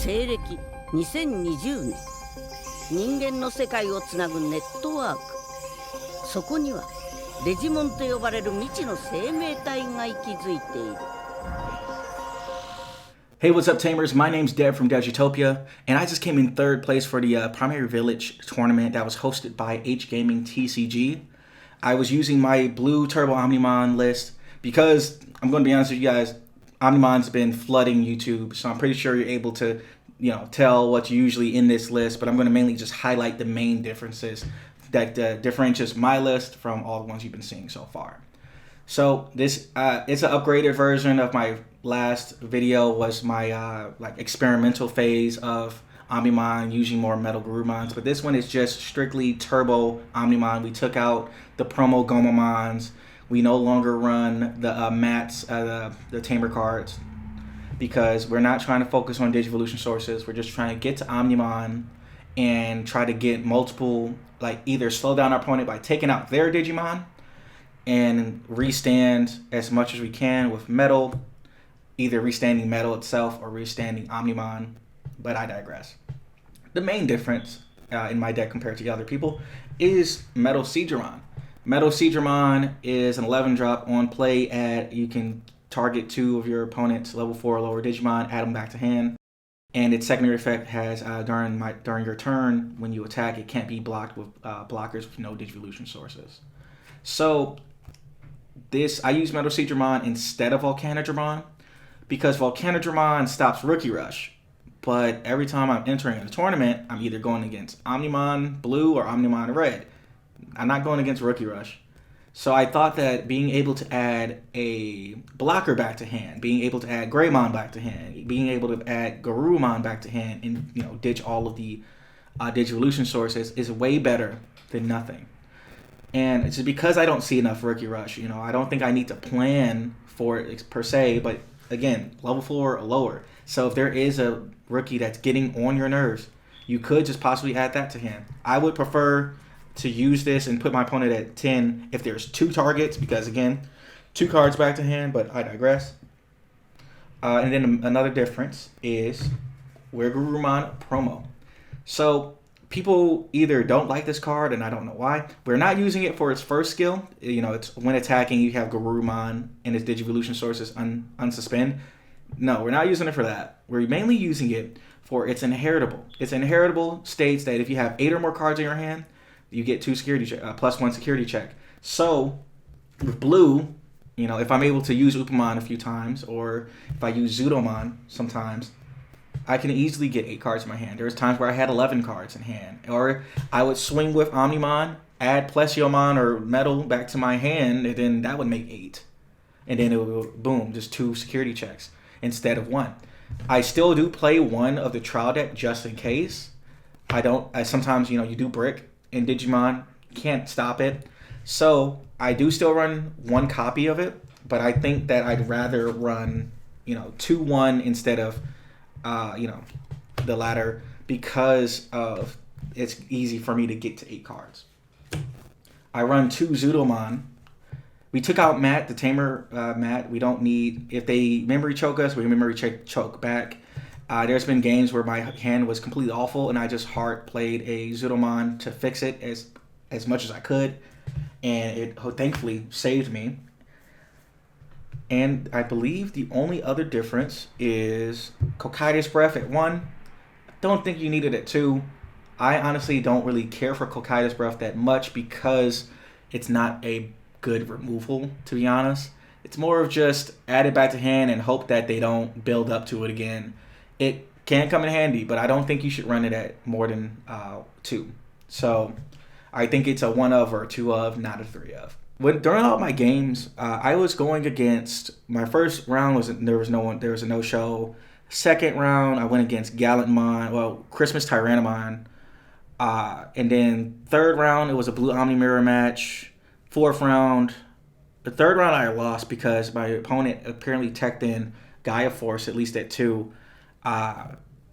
西暦2020年、人間の世界をつなぐネットワーク。そこにはデジモンと呼ばれる未知の生命体が息づいている。Hey, what's up, Tamers? My name's Dev from DevsUtopia, and I just came in third place for the Primary Village tournament that was hosted by HGaming TCG. I was using my blue Turbo Omnimon list because, I'm going to be honest with you guys, Omnimon's been flooding YouTube, so I'm pretty sure you're able to, tell what's usually in this list, but I'm going to mainly just highlight the main differences that differentiates my list from all the ones you've been seeing so far. So this it's an upgraded version of my last video. Was my experimental phase of Omnimon using more Metal Garurumons, but this one is just strictly Turbo Omnimon. We took out the promo Gomamons. We no longer run the mats, the Tamer cards, because we're not trying to focus on Digivolution sources. We're just trying to get to Omnimon and try to get multiple, either slow down our opponent by taking out their Digimon and restand as much as we can with Metal, either restanding Metal itself or restanding Omnimon, but I digress. The main difference in my deck compared to the other people is Metal Seadramon. Metal Seadramon is an 11-drop on play. You can target 2 of your opponent's level 4 or lower Digimon, add them back to hand, and its secondary effect has during your turn when you attack, it can't be blocked with blockers with no Digivolution sources. So I use Metal Seadramon instead of Volcanodramon because Volcanodramon stops Rookie Rush. But every time I'm entering a tournament, I'm either going against Omnimon Blue or Omnimon Red. I'm not going against Rookie Rush. So I thought that being able to add a blocker back to hand, being able to add Greymon back to hand, being able to add Garurumon back to hand and ditch all of the Digivolution sources is way better than nothing. And it's because I don't see enough Rookie Rush. I don't think I need to plan for it per se, but again, level 4 or lower. So if there is a rookie that's getting on your nerves, you could just possibly add that to hand. I would prefer to use this and put my opponent at 10 if there's 2 targets, because again, 2 cards back to hand, but I digress. And then another difference is we're Garurumon promo. So people either don't like this card, and I don't know why. We're not using it for its first skill. It's when attacking, you have Garurumon and its Digivolution sources unsuspend. No, we're not using it for that. We're mainly using it for its inheritable. Its inheritable states that if you have 8 or more cards in your hand, you get 2 security plus 1 security check. So with blue, if I'm able to use Upamon a few times, or if I use Zudomon sometimes, I can easily get 8 cards in my hand. There's times where I had 11 cards in hand. Or I would swing with Omnimon, add Plesiomon or Metal back to my hand, and then that would make 8. And then it would, boom, just 2 security checks instead of 1. I still do play 1 of the trial deck just in case. Sometimes, you do brick in Digimon, can't stop it. So I do still run 1 copy of it, but I think that I'd rather run, 2-1 instead of the latter, because of it's easy for me to get to 8 cards. I run 2 Zudomon. We took out Matt, the Tamer Matt. We don't need, if they memory choke us, we memory choke back. There's been games where my hand was completely awful and I just hard played a Zudomon to fix it as much as I could, and it thankfully saved me. And I believe the only other difference is Cocytus Breath at 1. Don't think you need it at 2. I honestly don't really care for Cocytus Breath that much because it's not a good removal, to be honest. It's more of just add it back to hand and hope that they don't build up to it again. It can come in handy, but I don't think you should run it at more than 2. So I think it's a 1 of or a 2 of, not a 3 of. During all my games, I was going against, my first round there was a no-show. Second round, I went against Christmas Tyrannomon. And then third round, it was a blue Omni Mirror match. Fourth round, the third round I lost because my opponent apparently teched in Gaia Force, at least at 2.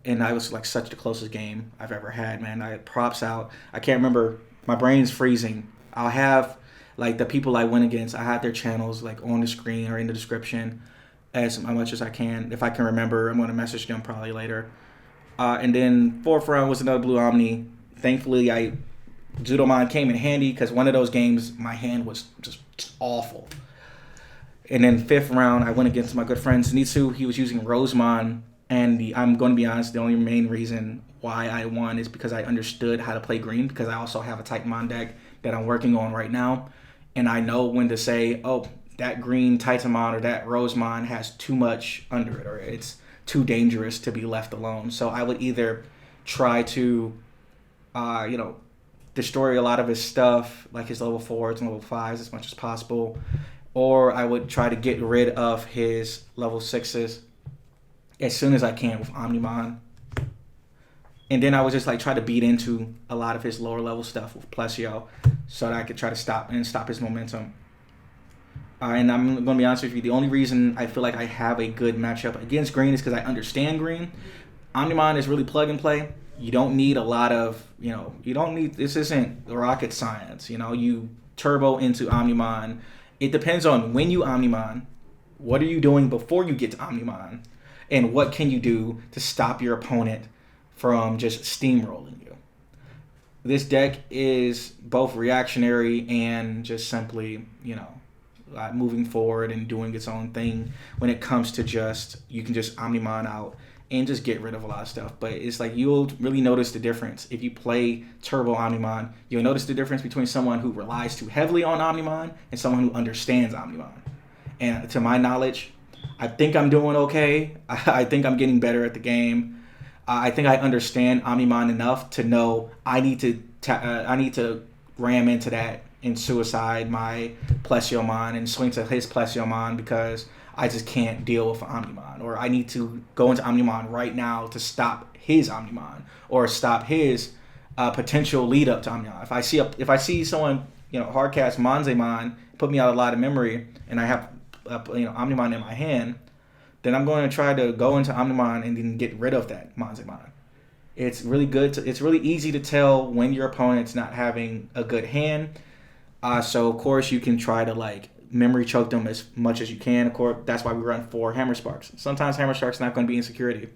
And I was such the closest game I've ever had, man. I had props out. I can't remember. My brain's freezing. I'll have the people I went against, I have their channels on the screen or in the description as much as I can. If I can remember, I'm going to message them probably later. And then 4th round was another blue Omni. Thankfully, Judomon came in handy because one of those games, my hand was just awful. And then 5th round, I went against my good friend Xanitsu. He was using Rosemon. And I'm going to be honest, the only main reason why I won is because I understood how to play green, because I also have a Titanmon deck that I'm working on right now. And I know when to say, oh, that green Titanmon or that Rosemon has too much under it, or it's too dangerous to be left alone. So I would either try to, destroy a lot of his stuff, like his level 4s and level 5s as much as possible. Or I would try to get rid of his level 6s as soon as I can with Omnimon. And then I would just try to beat into a lot of his lower level stuff with Plesio so that I could try to stop his momentum. And I'm going to be honest with you, the only reason I feel like I have a good matchup against green is because I understand green. Omnimon is really plug and play. You don't need a lot of, this isn't rocket science. You turbo into Omnimon. It depends on when you Omnimon, what are you doing before you get to Omnimon, and what can you do to stop your opponent from just steamrolling you. This deck is both reactionary and just simply, moving forward and doing its own thing when it comes to you can just Omnimon out and just get rid of a lot of stuff. But it's you'll really notice the difference. If you play Turbo Omnimon, you'll notice the difference between someone who relies too heavily on Omnimon and someone who understands Omnimon. And to my knowledge, I think I'm doing okay. I think I'm getting better at the game. I think I understand Omnimon enough to know I need to ram into that and suicide my Plesiomon and swing to his Plesiomon because I just can't deal with Omnimon. Or I need to go into Omnimon right now to stop his Omnimon or stop his potential lead up to Omnimon. If I see someone hardcast Monzemon, put me out a lot of memory, and I have Omnimon in my hand, then I'm going to try to go into Omnimon and then get rid of that Monzemon. It's really good. It's really easy to tell when your opponent's not having a good hand. So of course you can try to memory choke them as much as you can. Of course, that's why we run 4 Hammer Sparks. Sometimes Hammer Spark's not going to be in security.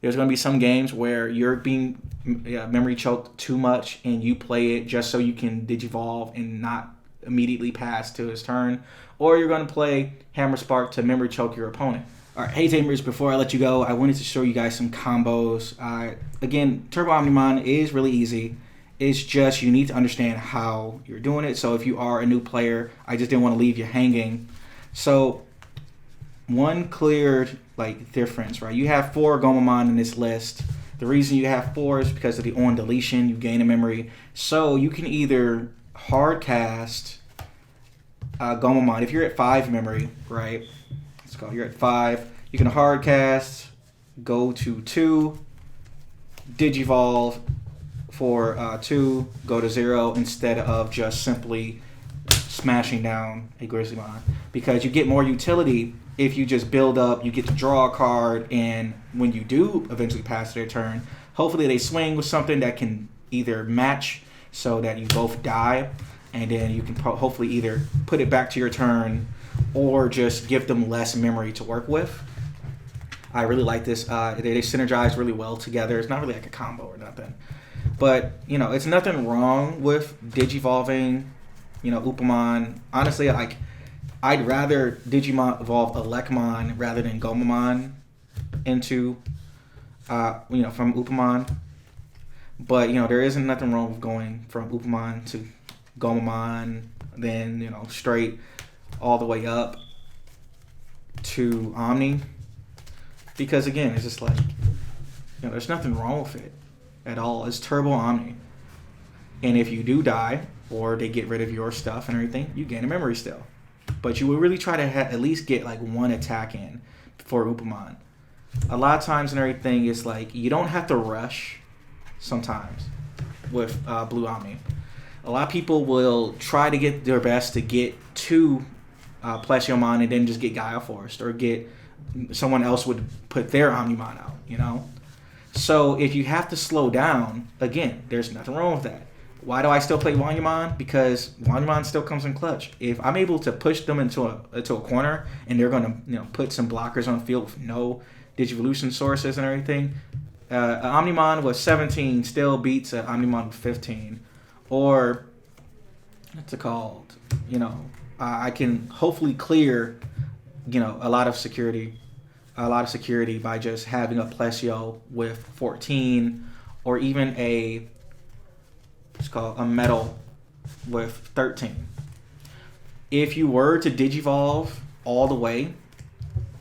There's going to be some games where you're being memory choked too much and you play it just so you can Digivolve and not immediately pass to his turn. Or you're going to play Hammer Spark to memory choke your opponent. All right, hey Tamers, before I let you go, I wanted to show you guys some combos. Again, Turbo Omnimon is really easy. It's just you need to understand how you're doing it. So if you are a new player, I just didn't want to leave you hanging. So one clear difference, right? You have 4 Gomamon in this list. The reason you have 4 is because of the on deletion, you gain a memory. So you can either hard cast Gomamon. If you're at 5 memory, right? Let's go. You're at 5. You can hard cast, go to 2, Digivolve for 2, go to 0 instead of just simply smashing down a Grizzlymon, because you get more utility if you just build up. You get to draw a card, and when you do eventually pass their turn, hopefully they swing with something that can either match so that you both die, and then you can hopefully either put it back to your turn or just give them less memory to work with. I really like this. They synergize really well together. It's not really like a combo or nothing. But, it's nothing wrong with Digivolving, Upamon. Honestly, I'd rather Digimon evolve Elecmon rather than Gomamon into, from Upamon. But, there isn't nothing wrong with going from Upamon to Gomamon, then, straight all the way up to Omni. Because, again, it's just there's nothing wrong with it at all. It's Turbo Omni. And if you do die, or they get rid of your stuff and everything, you gain a memory still. But you will really try to at least get 1 attack in for Upamon. A lot of times and everything is you don't have to rush sometimes with Blue Omni. A lot of people will try to get their best to get to Plesiomon and then just get Gaia Forest, or get someone else would put their Omnimon out, So if you have to slow down, again, there's nothing wrong with that. Why do I still play Wanyamon? Because Wanyamon still comes in clutch. If I'm able to push them into a corner and they're going to put some blockers on field with no Digivolution sources and everything, Omnimon with 17 still beats an Omnimon with 15. Or, what's it called? I can hopefully clear, a lot of security by just having a Plesio with 14, or even a metal with 13. If you were to Digivolve all the way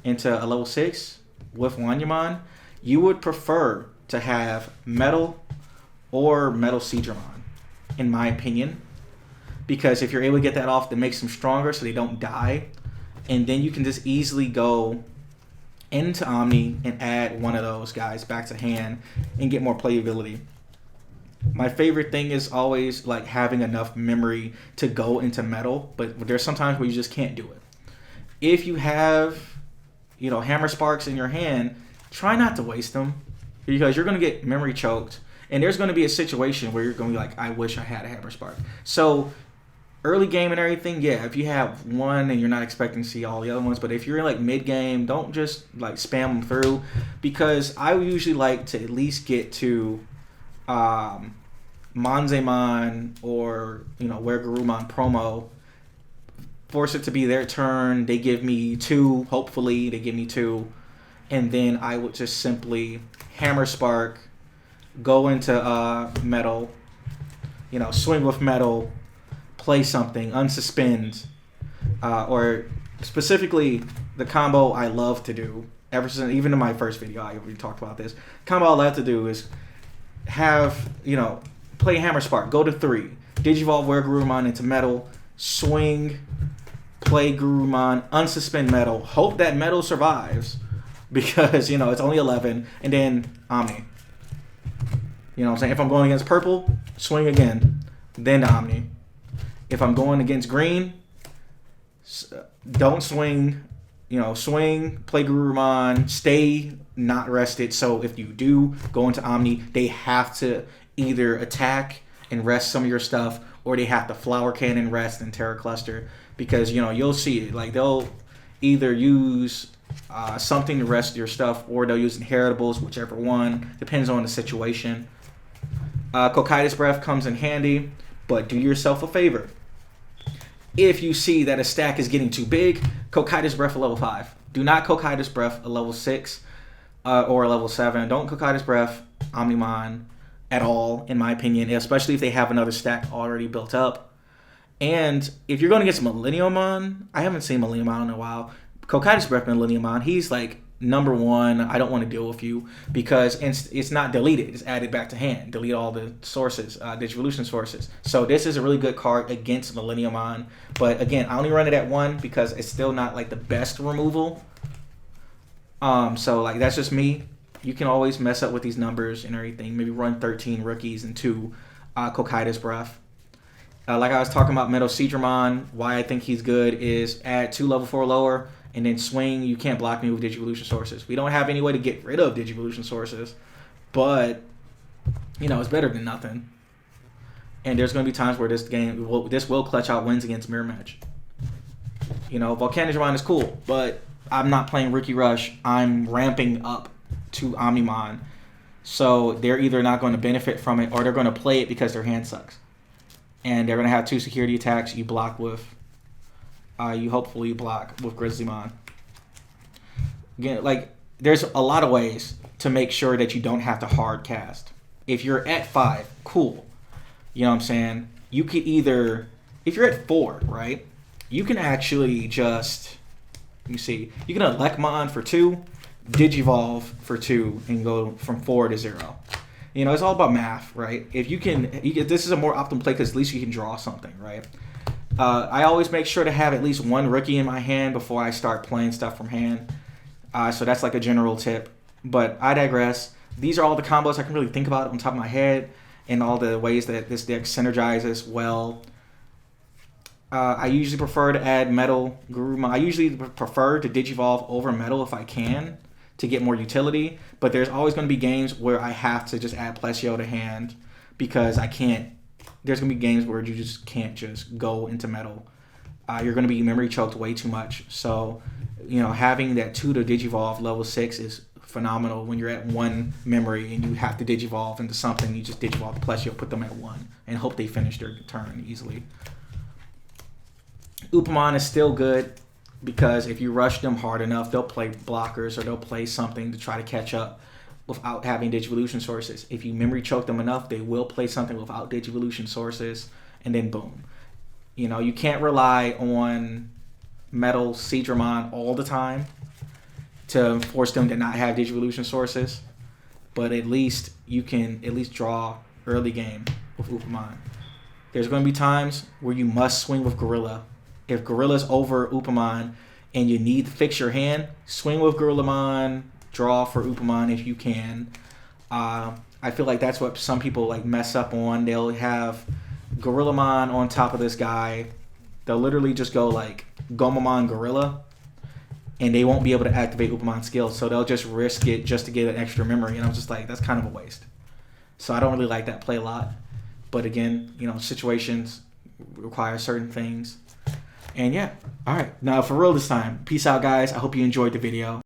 into a level 6 with Wanyamon, you would prefer to have metal or metal Seadramon, in my opinion. Because if you're able to get that off, that makes them stronger so they don't die. And then you can just easily go into Omni and add one of those guys back to hand and get more playability. My favorite thing is always like having enough memory to go into metal, but there's sometimes where you just can't do it. If you have, Hammer Sparks in your hand, try not to waste them, because you're going to get memory choked, and there's going to be a situation where you're going to be like, I wish I had a Hammer Spark. So early game and everything, yeah, if you have one and you're not expecting to see all the other ones, but if you're in like mid game, don't just like spam them through, because I usually like to at least get to Manzemon or Wergarumon promo, force it to be their turn, they give me 2, hopefully they give me 2, and then I would just simply Hammer Spark, go into metal, swing with metal, play something, unsuspend, or specifically the combo I love to do, ever since, even in my first video I already talked about this, combo I love to do is have, play Hammer Spark, go to 3, Digivolve Wergarumon into metal, swing, play Gurumon, unsuspend metal, hope that metal survives, because, it's only 11, and then Omni. You know what I'm saying? If I'm going against purple, swing again, then to Omni. If I'm going against green, don't swing, swing, play Gurumon, stay not rested. So if you do go into Omni, they have to either attack and rest some of your stuff, or they have to Flower Cannon, rest, and Terror Cluster, because, you'll see it. Like, they'll either use something to rest your stuff, or they'll use Inheritables, whichever one, depends on the situation. Cocytus Breath comes in handy, but do yourself a favor. If you see that a stack is getting too big, Cocytus Breath a level 5. Do not Cocytus Breath a level 6 or a level 7. Don't Cocytus Breath Omnimon at all, in my opinion, especially if they have another stack already built up. And if you're going against Millenniumon, I haven't seen Millenniumon in a while. Cocytus Breath Millenniumon, he's like number 1. I don't want to deal with you, because it's not deleted. It's added back to hand. Delete all the sources, Digivolution sources. So this is a really good card against Millenniumon. But again, I only run it at 1 because it's still not like the best removal. So like that's just me. You can always mess up with these numbers and everything. Maybe run 13 rookies and 2 Cocytus Breath. Like I was talking about Metal Seadramon, why I think he's good is add 2 level 4 lower, and then swing. You can't block me with Digivolution sources. We don't have any way to get rid of Digivolution sources, but it's better than nothing. And there's going to be times where this will clutch out wins against Mirror Match. Volcanidramon is cool, but I'm not playing Rookie Rush. I'm ramping up to Omnimon, so they're either not going to benefit from it, or they're going to play it because their hand sucks, and they're going to have 2 security attacks. You block with. You hopefully block with Grizzlymon. Again, like, there's a lot of ways to make sure that you don't have to hard cast. If you're at 5, cool. You know what I'm saying? You could either, if you're at 4, right? You can actually just, let me see. You can Elecmon for 2, Digivolve for 2, and go from 4 to 0. It's all about math, right? If you can, this is a more optimal play because at least you can draw something, right? I always make sure to have at least 1 rookie in my hand before I start playing stuff from hand. So that's like a general tip. But I digress. These are all the combos I can really think about on top of my head, and all the ways that this deck synergizes well. I usually prefer to add Metal Gurumon. I usually prefer to Digivolve over Metal if I can, to get more utility. But there's always going to be games where I have to just add Plesio to hand, because I can't. There's going to be games where you just can't just go into metal. You're going to be memory choked way too much. So, having that 2 to Digivolve level 6 is phenomenal when you're at 1 memory and you have to digivolve into something. You just digivolve the Plesio, put them at 1, and hope they finish their turn easily. Upamon is still good because if you rush them hard enough, they'll play blockers or they'll play something to try to catch up without having Digivolution sources. If you memory choke them enough, they will play something without Digivolution sources, and then boom. You know, you can't rely on Metal Seadramon all the time to force them to not have Digivolution sources, but at least you can at least draw early game with Upamon. There's going to be times where you must swing with Gorilla. If Gorilla's over Upamon and you need to fix your hand, swing with Gorillamon, draw for Upamon if you can. I feel like that's what some people like mess up on. They'll have Gorillamon on top of this guy. They'll literally just go like Gomamon Gorilla, and they won't be able to activate Upamon skills, so they'll just risk it just to get an extra memory, and I'm just like, that's kind of a waste. So I don't really like that play a lot. But again, you know, situations require certain things. And yeah, all right. Now for real this time, peace out, guys. I hope you enjoyed the video.